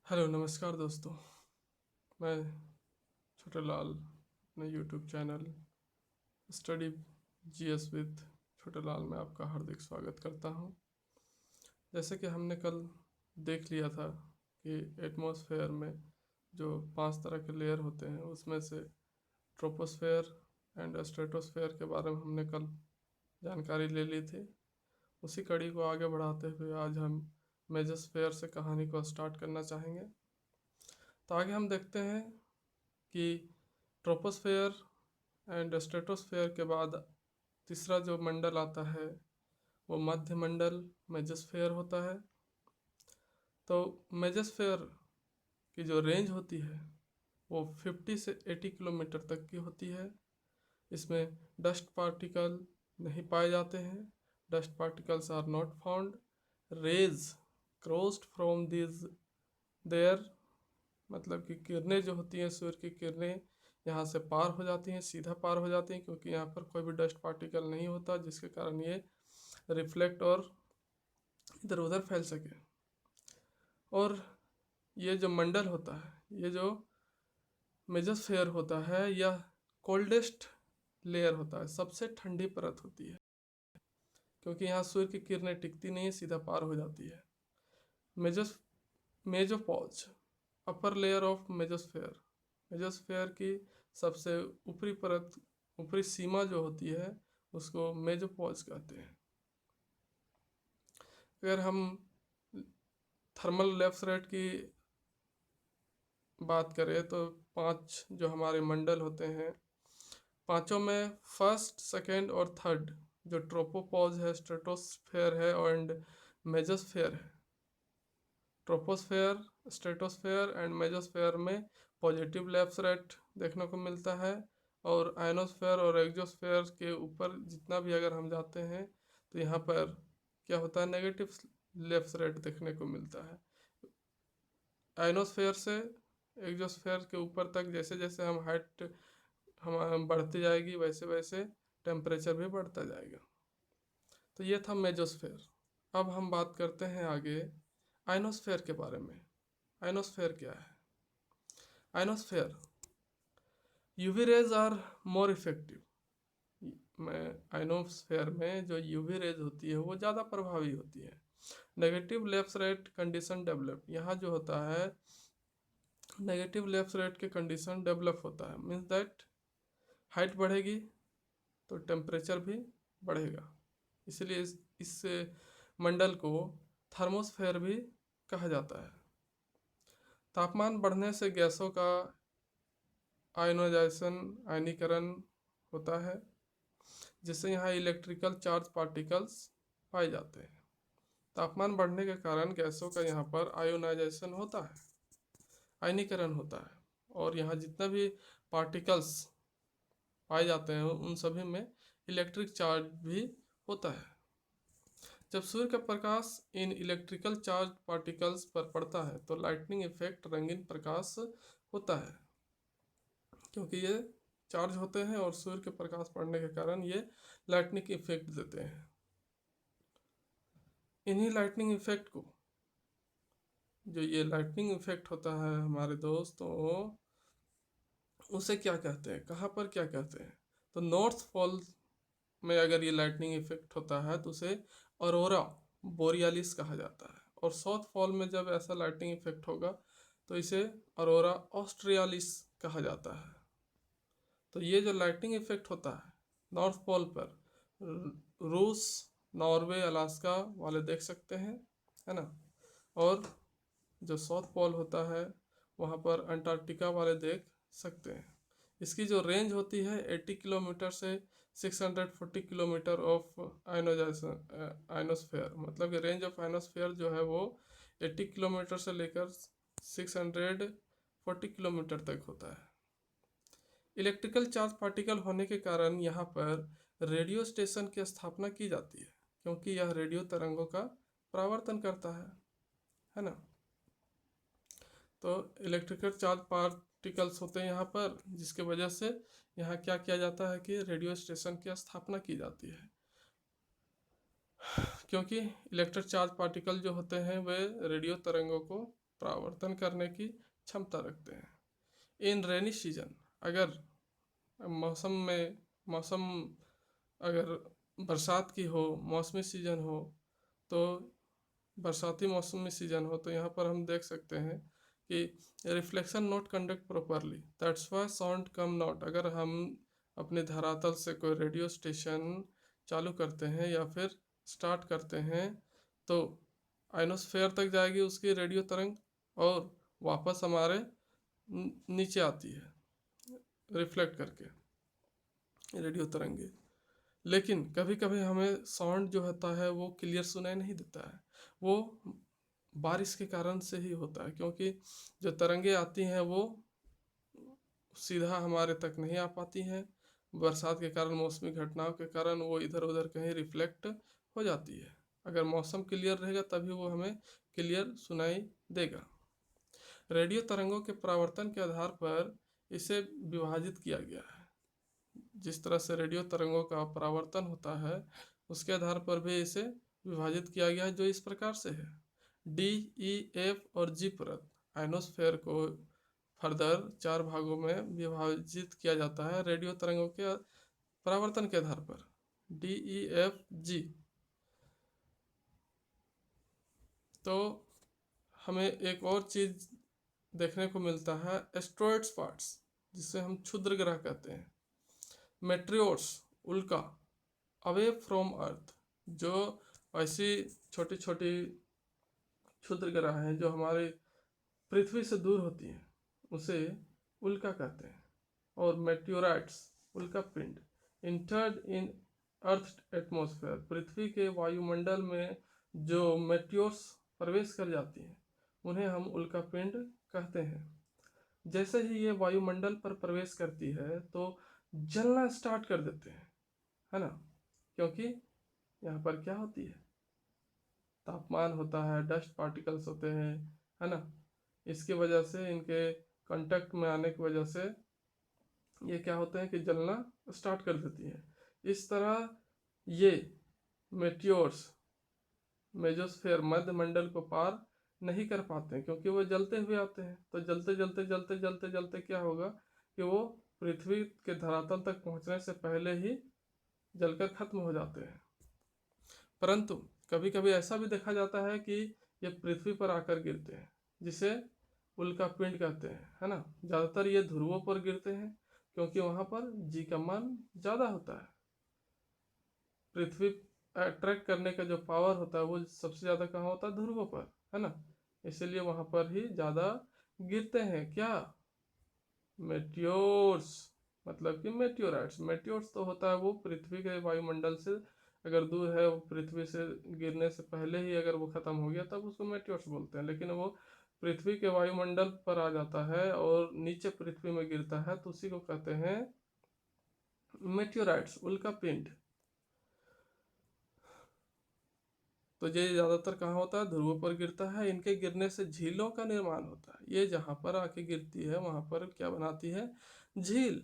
Hello नमस्कार दोस्तों। मैं छोटे लाल अपने YouTube channel study GS with छोटे लाल में आपका हार्दिक स्वागत करता हूं। जैसे कि हमने कल देख लिया था कि एटमॉस्फेयर में जो 5 तरह के लेयर होते हैं उसमें से ट्रोपोस्फेयर एंड स्ट्रेटोस्फेयर के बारे में हमने कल जानकारी ले ली थी। उसी कड़ी को आगे बढ़ाते हुए आज हम मेजोस्फेयर से कहानी को स्टार्ट करना चाहेंगे। तो आगे हम देखते हैं कि ट्रोपोस्फेयर एंड स्ट्रेटोस्फेयर के बाद तीसरा जो मंडल आता है वो मध्य मंडल मेजोस्फेयर होता है। तो मेजोस्फेयर की जो रेंज होती है वो 50 से 80 किलोमीटर तक की होती है। इसमें डस्ट पार्टिकल नहीं पाए जाते हैं। Dust particles are not found. Rays crossed from this there, मतलब कि किरणें जो होती हैं, सूर्य की किरणें यहाँ से पार हो जाती हैं, सीधा पार हो जाती हैं, क्योंकि यहाँ पर कोई भी डस्ट पार्टिकल नहीं होता जिसके कारण ये रिफ्लेक्ट और इधर उधर फैल सके। और ये जो मंडल होता है, ये जो मेजोस्फेयर होता है, यह कोल्डेस्ट लेयर होता है, सबसे ठंडी परत होती है, क्योंकि यहाँ सूर्य की किरणें टिकती नहीं है, सीधा पार हो जाती है। मेजोस mesopause upper layer of mesosphere, mesosphere की सबसे ऊपरी परत, ऊपरी सीमा जो होती है उसको मेजोपॉज कहते हैं। अगर हम थर्मल लैप्स रेट की बात करें तो 5 जो हमारे मंडल होते हैं, पांचों में फर्स्ट, सेकेंड और थर्ड जो ट्रोपोपॉज है, स्ट्रेटोस्फेयर है एंड मेजोस्फेयर है। ट्रोपोस्फेयर, स्ट्रेटोस्फेयर एंड मेजोस्फेयर में पॉजिटिव लैप्स रेट देखने को मिलता है, और आयनोस्फेयर और एक्सोस्फेयर के ऊपर जितना भी अगर हम जाते हैं तो यहाँ पर क्या होता है, नेगेटिव लैप्स रेट देखने को मिलता है। आयनोस्फेयर से एक्सोस्फेयर के ऊपर तक जैसे जैसे हम हाइट हम बढ़ती जाएगी वैसे वैसे टेम्परेचर भी बढ़ता जाएगा। तो ये था मेजोस्फेयर। अब हम बात करते हैं आगे आयनोस्फेयर के बारे में। आयनोस्फेयर क्या है? Ionosphere, UV rays are more effective. में आयनोस्फेयर में जो यूवी रेज होती है वो ज़्यादा प्रभावी होती है। Negative left right condition develop, यहाँ जो होता है नेगेटिव लेफ्ट राइट के कंडीशन डेवलप होता है, मीन्स दैट हाइट बढ़ेगी तो टेम्परेचर भी बढ़ेगा। इसलिए इस मंडल को थर्मोस्फेयर भी कहा जाता है। तापमान बढ़ने से गैसों का आयनोजाइजेशन, आयनीकरण होता है, जिससे यहाँ इलेक्ट्रिकल चार्ज पार्टिकल्स पाए जाते हैं। तापमान बढ़ने के कारण गैसों का यहाँ पर आयोनाइजेशन होता है, आयनीकरण होता है, और यहाँ जितना भी पार्टिकल्स पाए जाते हैं उन सभी में इलेक्ट्रिक चार्ज भी होता है। जब सूर्य का प्रकाश इन इलेक्ट्रिकल चार्ज पार्टिकल्स पर पड़ता है तो लाइटनिंग इफेक्ट, रंगीन प्रकाश होता है, क्योंकि ये चार्ज होते हैं और सूर्य के प्रकाश पड़ने के कारण ये लाइटनिंग इफेक्ट देते हैं। इन्हीं लाइटनिंग इफेक्ट को, जो ये लाइटनिंग इफेक्ट होता है हमारे दोस्तों, उसे क्या कहते हैं, कहाँ पर क्या कहते हैं? तो नॉर्थ पोल में अगर ये लाइटनिंग इफेक्ट होता है तो उसे अरोरा बोरियालिस कहा जाता है, और साउथ पोल में जब ऐसा लाइटनिंग इफेक्ट होगा तो इसे अरोरा ऑस्ट्रियालिस कहा जाता है। तो ये जो लाइटनिंग इफेक्ट होता है नॉर्थ पोल पर, रूस, नॉर्वे, अलास्का वाले देख सकते हैं, है ना, और जो साउथ पोल होता है वहाँ पर अंटार्कटिका वाले देख सकते हैं। इसकी जो रेंज होती है 80 किलोमीटर से 640 किलोमीटर ऑफ आयनोजाइजेशन आयनोस्फेयर, मतलब कि रेंज ऑफ आयनोस्फेयर जो है वो 80 किलोमीटर से लेकर 640 किलोमीटर तक होता है। इलेक्ट्रिकल चार्ज पार्टिकल होने के कारण यहाँ पर रेडियो स्टेशन की स्थापना की जाती है, क्योंकि यह रेडियो तरंगों का परावर्तन करता है ना। तो इलेक्ट्रिकल चार्ज पार्टिकल्स होते हैं यहाँ पर, जिसके वजह से यहाँ क्या किया जाता है कि रेडियो स्टेशन की स्थापना की जाती है, क्योंकि इलेक्ट्रिक चार्ज पार्टिकल जो होते हैं वे रेडियो तरंगों को परावर्तन करने की क्षमता रखते हैं। इन रेनी सीजन, अगर मौसम अगर बरसात की हो, मौसमी सीजन हो, तो बरसाती मौसमी सीजन हो, तो यहाँ पर हम देख सकते हैं कि reflection not conduct properly, that's why sound come not. अगर हम अपने धरातल से कोई रेडियो स्टेशन चालू करते हैं या फिर स्टार्ट करते हैं, तो आइनोस्फेयर तक जाएगी उसकी रेडियो तरंग और वापस हमारे नीचे आती है रिफ्लेक्ट करके रेडियो तरंगे। लेकिन कभी कभी हमें साउंड जो होता है वो क्लियर सुनाई नहीं देता है। वो बारिश के कारण से ही होता है, क्योंकि जो तरंगे आती हैं वो सीधा हमारे तक नहीं आ पाती हैं। बरसात के कारण, मौसमी घटनाओं के कारण वो इधर उधर कहीं रिफ्लेक्ट हो जाती है। अगर मौसम क्लियर रहेगा तभी वो हमें क्लियर सुनाई देगा। रेडियो तरंगों के परावर्तन के आधार पर इसे विभाजित किया गया है। जिस तरह से रेडियो तरंगों का परावर्तन होता है, उसके आधार पर भी इसे विभाजित किया गया है, जो इस प्रकार से है। डी, ई, एफ और जी परत आइनोस्फेयर को फर्दर 4 भागों में विभाजित किया जाता है रेडियो तरंगों के परावर्तन के आधार पर। डी, ई, एफ, जी। तो हमें एक और चीज देखने को मिलता है, एस्ट्रॉइड्स पार्ट्स, जिसे हम क्षुद्र ग्रह कहते हैं। मेट्रियोर्स, उल्का, अवे फ्रॉम अर्थ, जो ऐसी छोटी छोटी क्षुद्र ग्रह हैं जो हमारे पृथ्वी से दूर होती हैं, उसे उल्का कहते हैं। और मेट्योराइट्स, उल्का पिंड, इंटर्ड इन अर्थ एटमॉस्फेयर, पृथ्वी के वायुमंडल में जो मेट्योर्स प्रवेश कर जाती हैं उन्हें हम उल्का पिंड कहते हैं। जैसे ही ये वायुमंडल पर प्रवेश करती है तो जलना स्टार्ट कर देते हैं, है ना, क्योंकि यहाँ पर क्या होती है, तापमान होता है, डस्ट पार्टिकल्स होते हैं, है ना। इसकी वजह से, इनके कांटेक्ट में आने की वजह से ये क्या होते हैं कि जलना स्टार्ट कर देती है। इस तरह ये मेटियोर्स मेजोस्फेयर, मध्य मंडल को पार नहीं कर पाते हैं, क्योंकि वो जलते हुए आते हैं। तो जलते जलते जलते जलते जलते क्या होगा कि वो पृथ्वी के धरातल तक पहुंचने से पहले ही जलकर खत्म हो जाते हैं। परंतु कभी कभी ऐसा भी देखा जाता है कि ये पृथ्वी पर आकर गिरते हैं, जिसे उल्का पिंड कहते हैं, है ना। ज़्यादातर ये ध्रुवों पर गिरते हैं, क्योंकि वहाँ पर जी का मान ज़्यादा होता है। पृथ्वी अट्रैक्ट करने का जो पावर होता है वो सबसे ज़्यादा कहाँ होता है, ध्रुवों पर, है ना। इसीलिए वहाँ पर ही ज़्यादा गिरते हैं। क्या, मेटियोर्स, मतलब कि मेटियोराइट्स। मेटियोर्स तो होता है वो पृथ्वी के वायुमंडल से अगर दूर है, वो पृथ्वी से गिरने से पहले ही अगर वो खत्म हो गया तब उसको मेटियोर्स बोलते हैं। लेकिन वो पृथ्वी के वायुमंडल पर आ जाता है और नीचे पृथ्वी में गिरता है, तो उसी को कहते हैं मेटियोराइट्स, उल्का पिंड। तो ये ज़्यादातर कहाँ होता है, ध्रुवों पर गिरता है। इनके गिरने से झीलों का निर्माण होता है। ये जहाँ पर आके गिरती है वहाँ पर क्या बनाती है, झील।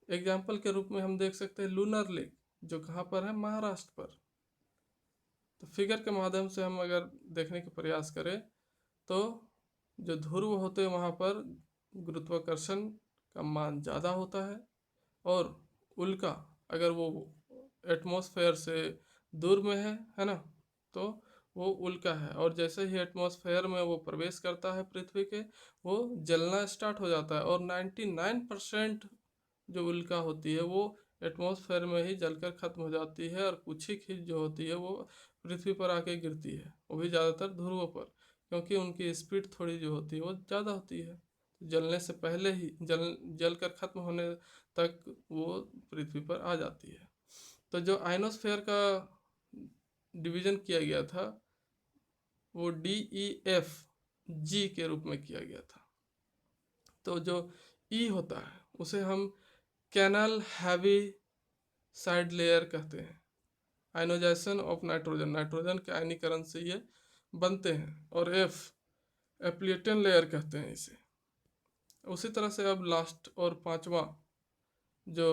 एग्जाम्पल के रूप में हम देख सकते हैं लूनर लेक, जो कहाँ पर है, महाराष्ट्र पर। तो फिगर के माध्यम से हम अगर देखने का प्रयास करें तो जो ध्रुव होते हैं वहाँ पर गुरुत्वाकर्षण का मान ज़्यादा होता है, और उल्का अगर वो एटमॉस्फेयर से दूर में है ना, तो वो उल्का है। और जैसे ही एटमॉस्फेयर में वो प्रवेश करता है पृथ्वी के, वो जलना स्टार्ट हो जाता है। और 99% जो उल्का होती है वो एटमॉस्फेयर में ही जलकर खत्म हो जाती है, और कुछ ही खिज जो होती है वो पृथ्वी पर आके गिरती है, वो भी ज़्यादातर ध्रुवों पर, क्योंकि उनकी स्पीड थोड़ी जो होती है वो ज़्यादा होती है। जलने से पहले ही जल कर खत्म होने तक वो पृथ्वी पर आ जाती है। तो जो आइनोस्फेयर का डिवीजन किया गया था वो DEF G के रूप में किया गया था। तो जो E होता है उसे हम कैनल हैवी साइड लेयर कहते हैं। आयनोजाइजेशन ऑफ नाइट्रोजन, नाइट्रोजन के आयनीकरण से ये बनते हैं। और F एप्लिएटन लेयर कहते हैं इसे। उसी तरह से अब लास्ट और पांचवा जो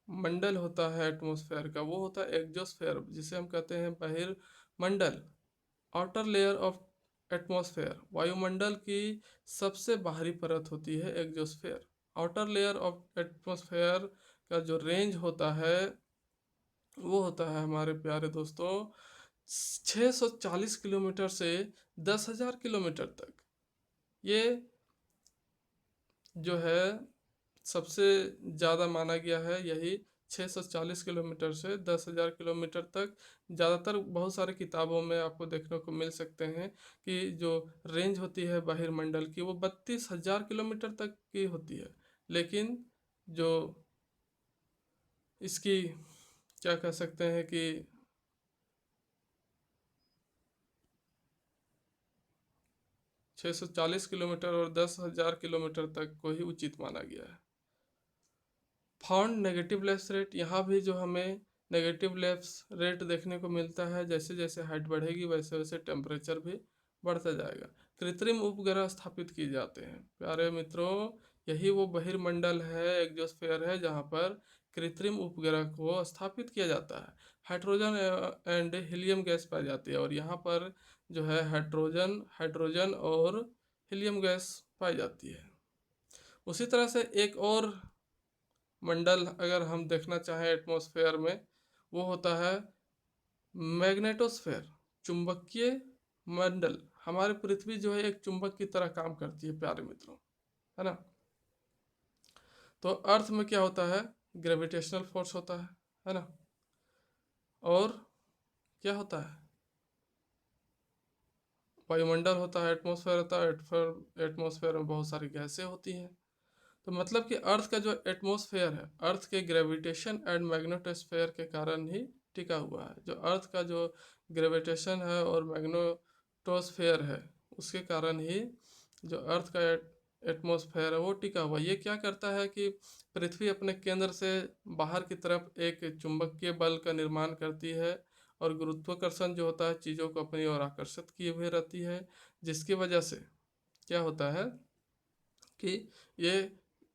मंडल होता है एटमॉस्फेयर का, वो होता है एक्सोस्फेयर, जिसे हम कहते हैं बहिर्मंडल, आउटर लेयर ऑफ एटमॉस्फेयर वायुमंडल की सबसे बाहरी परत होती है exosphere. Outer layer of atmosphere का जो रेंज होता है वो होता है हमारे प्यारे दोस्तों 640 किलोमीटर से 10,000 किलोमीटर तक। ये जो है सबसे ज़्यादा माना गया है यही 640 किलोमीटर से 10,000 किलोमीटर तक। ज़्यादातर बहुत सारे किताबों में आपको देखने को मिल सकते हैं कि जो रेंज होती है बहिर्मंडल की वो 32,000 किलोमीटर तक की होती है। लेकिन जो इसकी क्या कह सकते हैं कि 640 किलोमीटर और 10,000 किलोमीटर तक को ही उचित माना गया है। फाउंड नेगेटिव लैप्स रेट, यहाँ भी जो हमें नेगेटिव लैप्स रेट देखने को मिलता है, जैसे जैसे हाइट बढ़ेगी वैसे वैसे टेम्परेचर भी बढ़ता जाएगा। कृत्रिम उपग्रह स्थापित किए जाते हैं। प्यारे मित्रों, यही वो बहिर्मंडल है, एग्जोस्फेयर है, जहाँ पर कृत्रिम उपग्रह को स्थापित किया जाता है। हाइड्रोजन एंड हीलियम गैस पाई जाती है और यहाँ पर जो है हाइड्रोजन हाइड्रोजन और हीलियम गैस पाई जाती है। उसी तरह से एक और मंडल अगर हम देखना चाहें एटमॉस्फेयर में, वो होता है मैग्नेटोस्फेयर, चुंबकीय मंडल। हमारी पृथ्वी जो है एक चुंबक की तरह काम करती है प्यारे मित्रों, है ना। तो अर्थ में क्या होता है, ग्रेविटेशनल फोर्स होता है ना। और क्या होता है, वायुमंडल होता है, एटमॉस्फेयर होता है। एटमॉस्फेयर में बहुत सारी गैसें होती हैं। तो मतलब कि अर्थ का जो एटमॉस्फेयर है, अर्थ के ग्रेविटेशन एंड मैग्नेटोस्फेयर के कारण ही टिका हुआ है। जो अर्थ का जो ग्रेविटेशन है और मैग्नेटोस्फेयर है, उसके कारण ही जो अर्थ का एटमॉस्फेयर है वो टिका हुआ। ये क्या करता है कि पृथ्वी अपने केंद्र से बाहर की तरफ एक चुंबकीय बल का निर्माण करती है और गुरुत्वाकर्षण जो होता है चीज़ों को अपनी ओर आकर्षित किए हुए रहती है, जिसकी वजह से क्या होता है कि ये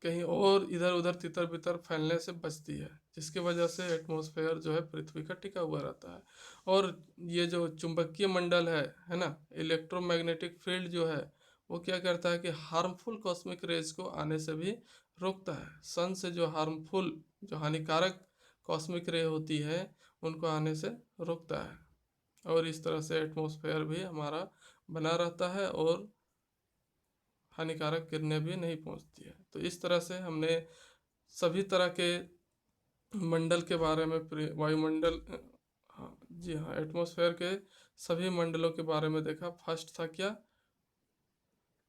कहीं और इधर उधर तितर बितर फैलने से बचती है, जिसकी वजह से एटमॉस्फेयर जो है पृथ्वी का टिका हुआ रहता है। और ये जो चुंबकीय मंडल है ना, इलेक्ट्रोमैग्नेटिक फील्ड जो है वो क्या करता है कि हार्मफुल कॉस्मिक रेज को आने से भी रोकता है। सन से जो हार्मफुल, जो हानिकारक कॉस्मिक रे होती है उनको आने से रोकता है। और इस तरह से एटमॉस्फेयर भी हमारा बना रहता है और हानिकारक किरणें भी नहीं पहुंचती है। तो इस तरह से हमने सभी तरह के मंडल के बारे में, वायुमंडल, हाँ जी हाँ, एटमॉस्फेयर के सभी मंडलों के बारे में देखा। फर्स्ट था क्या,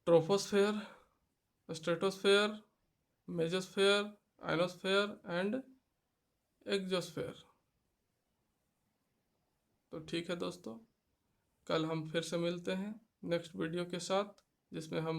troposphere, stratosphere, mesosphere, ionosphere and exosphere. तो ठीक है दोस्तों, कल हम फिर से मिलते हैं नेक्स्ट वीडियो के साथ, जिसमें हम